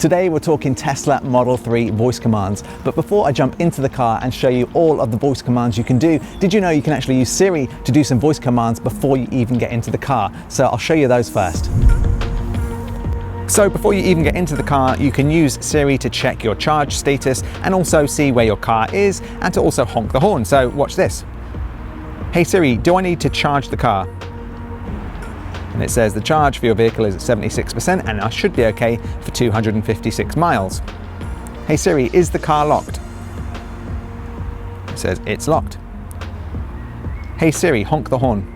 Today we're talking Tesla Model 3 voice commands, but before I jump into the car and show you all of the voice commands you can do, did you know you can actually use Siri to do some voice commands before you even get into the car? So I'll show you those first. So before you even get into the car, you can use Siri to check your charge status and also see where your car is and to also honk the horn. So watch this. Hey Siri, do I need to charge the car? And it says the charge for your vehicle is at 76% and I should be okay for 256 miles. Hey Siri, is the car locked? It says it's locked. Hey Siri, honk the horn.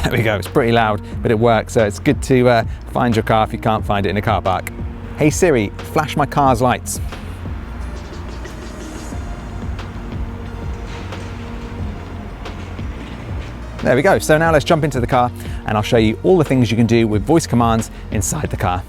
There we go, it's pretty loud, but it works, so it's good to find your car if you can't find it in a car park. Hey Siri, flash my car's lights. There we go. So now let's jump into the car and I'll show you all the things you can do with voice commands inside the car.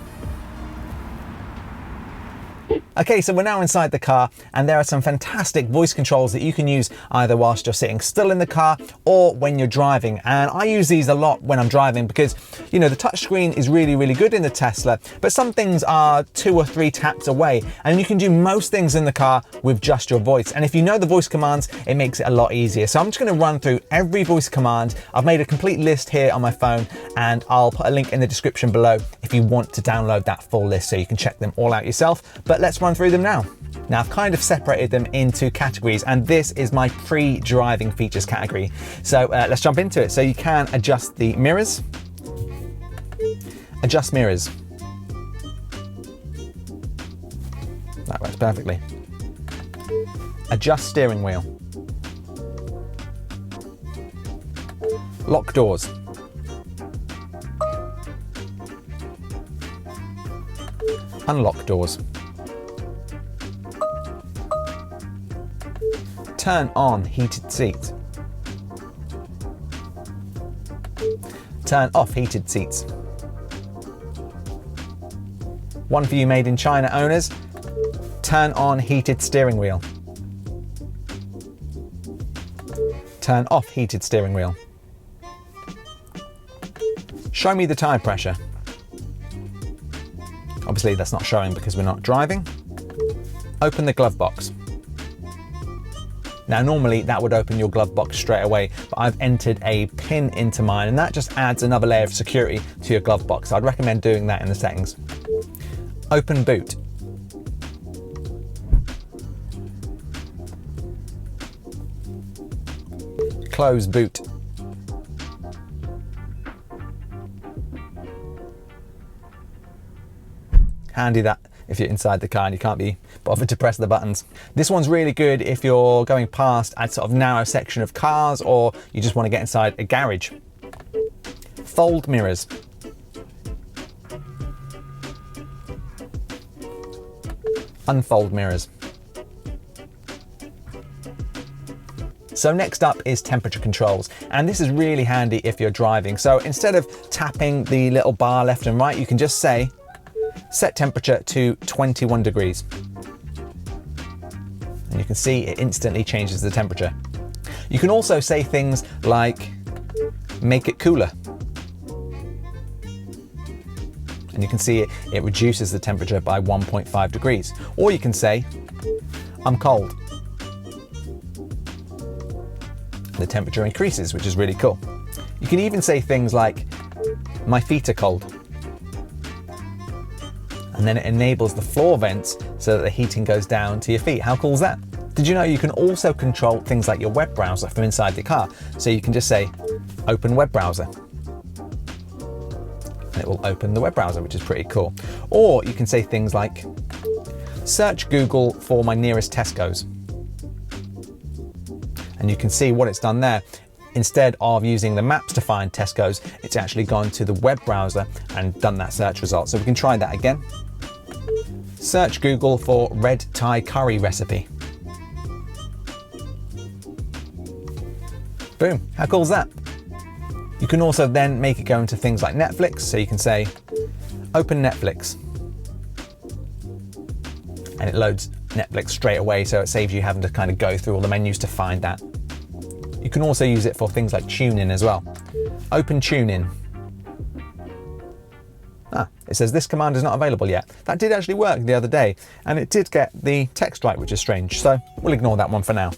Okay, so we're now inside the car and there are some fantastic voice controls that you can use either whilst you're sitting still in the car or when you're driving. And I use these a lot when I'm driving because, you know, the touchscreen is really good in the Tesla, but some things are 2 or 3 taps away and you can do most things in the car with just your voice. And if you know the voice commands, it makes it a lot easier. So I'm just going to run through every voice command. I've made a complete list here on my phone and I'll put a link in the description below if you want to download that full list so you can check them all out yourself. But let's run through them now. Now I've kind of separated them into categories and this is my pre-driving features category. So let's jump into it. So you can adjust the mirrors. Adjust mirrors. That works perfectly. Adjust steering wheel. Lock doors. Unlock doors. Turn on heated seats. Turn off heated seats. One for you made in China owners. Turn on heated steering wheel. Turn off heated steering wheel. Show me the tire pressure. Obviously that's not showing because we're not driving. Open the glove box. Now normally that would open your glove box straight away, but I've entered a pin into mine and that just adds another layer of security to your glove box. I'd recommend doing that in the settings. Open boot. Close boot. Handy that if you're inside the car and you can't be bothered to press the buttons. This one's really good if you're going past a sort of narrow section of cars or you just want to get inside a garage. Fold mirrors. Unfold mirrors. So next up is temperature controls, and this is really handy if you're driving. So instead of tapping the little bar left and right, you can just say, set temperature to 21 degrees. And you can see it instantly changes the temperature. You can also say things like, make it cooler. And you can see it reduces the temperature by 1.5 degrees. Or you can say, I'm cold. The temperature increases, which is really cool. You can even say things like, my feet are cold. And then it enables the floor vents so that the heating goes down to your feet. How cool is that? Did you know you can also control things like your web browser from inside the car? So you can just say, open web browser. And it will open the web browser, which is pretty cool. Or you can say things like, search Google for my nearest Tesco's. And you can see what it's done there. Instead of using the maps to find Tesco's, it's actually gone to the web browser and done that search result. So we can try that again. Search Google for red Thai curry recipe. Boom, how cool is that? You can also then make it go into things like Netflix. So you can say, open Netflix. And it loads Netflix straight away, so it saves you having to kind of go through all the menus to find that. You can also use it for things like tuning as well. Open TuneIn. It says this command is not available yet. That did actually work the other day, and it did get the text right, which is strange, so we'll ignore that one for now.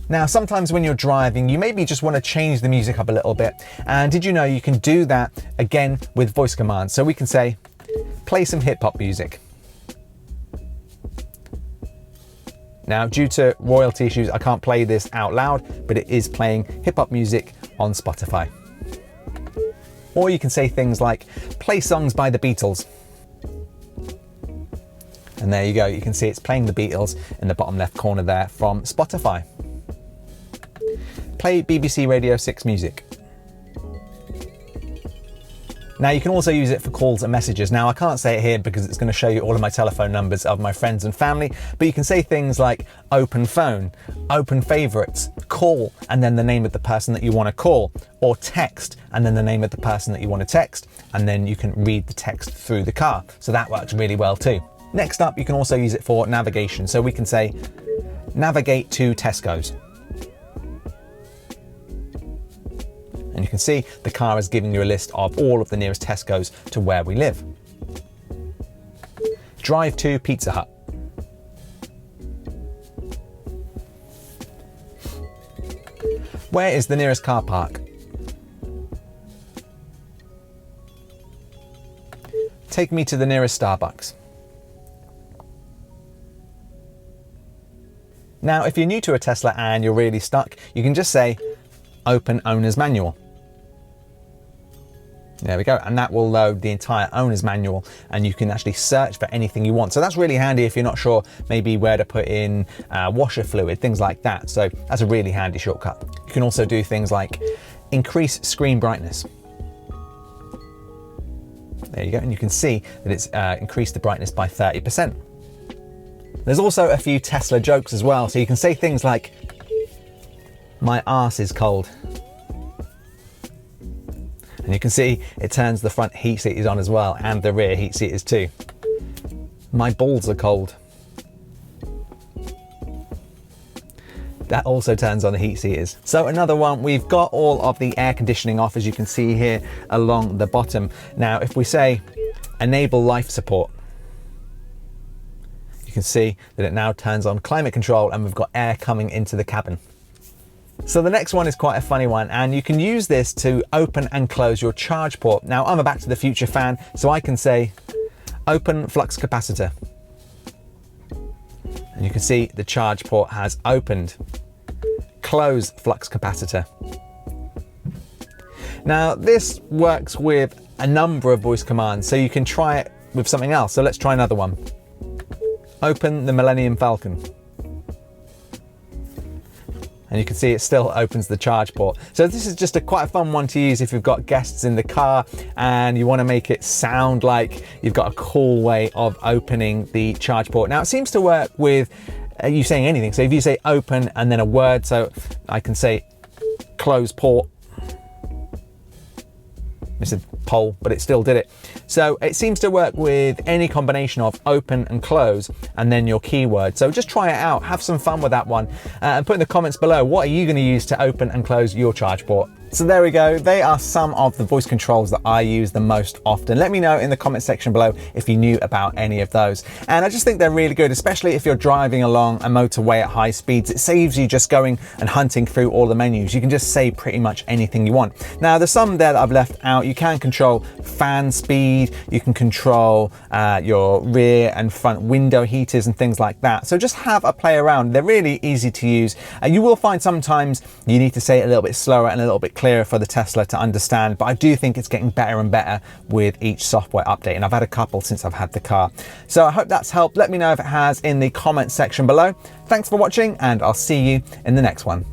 Now, sometimes when you're driving, you maybe just want to change the music up a little bit, and did you know you can do that again with voice commands? So we can say, play some hip-hop music. Now, due to royalty issues, I can't play this out loud, but it is playing hip-hop music on Spotify. Or you can say things like, play songs by the Beatles. And there you go, you can see it's playing the Beatles in the bottom left corner there from Spotify. Play BBC Radio 6 music. Now you can also use it for calls and messages. Now I can't say it here because it's going to show you all of my telephone numbers of my friends and family, but you can say things like open phone, open favorites, call, and then the name of the person that you want to call, or text, and then the name of the person that you want to text, and then you can read the text through the car. So that works really well too. Next up, you can also use it for navigation. So we can say, navigate to Tesco's. And you can see the car is giving you a list of all of the nearest Tesco's to where we live. Drive to Pizza Hut. Where is the nearest car park? Take me to the nearest Starbucks. Now, if you're new to a Tesla and you're really stuck, you can just say, open owner's manual. There we go, and that will load the entire owner's manual, and you can actually search for anything you want. So that's really handy if you're not sure maybe where to put in washer fluid, things like that. So that's a really handy shortcut. You can also do things like increase screen brightness. There you go, and you can see that it's increased the brightness by 30%. There's also a few Tesla jokes as well, so you can say things like, my arse is cold. And you can see it turns the front heat seaters on as well, and the rear heat seaters too. My balls are cold. That also turns on the heat seaters. So another one, we've got all of the air conditioning off, as you can see here along the bottom. Now, if we say enable life support, you can see that it now turns on climate control, and we've got air coming into the cabin. So the next one is quite a funny one, and you can use this to open and close your charge port. Now, I'm a Back to the Future fan, so I can say, open flux capacitor. And you can see the charge port has opened. Close flux capacitor. Now, this works with a number of voice commands, so you can try it with something else. So let's try another one. Open the Millennium Falcon. And you can see it still opens the charge port. So this is just quite a fun one to use if you've got guests in the car and you want to make it sound like you've got a cool way of opening the charge port. Now, it seems to work with you saying anything. So if you say open and then a word, so I can say close port. It said pole, but it still did it. So it seems to work with any combination of open and close and then your keyword. So just try it out, have some fun with that one, and put in the comments below, what are you going to use to open and close your charge port? So there we go. They are some of the voice controls that I use the most often. Let me know in the comment section below if you knew about any of those. And I just think they're really good, especially if you're driving along a motorway at high speeds. It saves you just going and hunting through all the menus. You can just say pretty much anything you want. Now, there's some there that I've left out. You can control fan speed. You can control your rear and front window heaters and things like that. So just have a play around. They're really easy to use. You will find sometimes you need to say it a little bit slower and a little bit clearer for the Tesla to understand, but I do think it's getting better and better with each software update, and I've had a couple since I've had the car. So I hope that's helped. Let me know if it has in the comment section below. Thanks for watching, and I'll see you in the next one.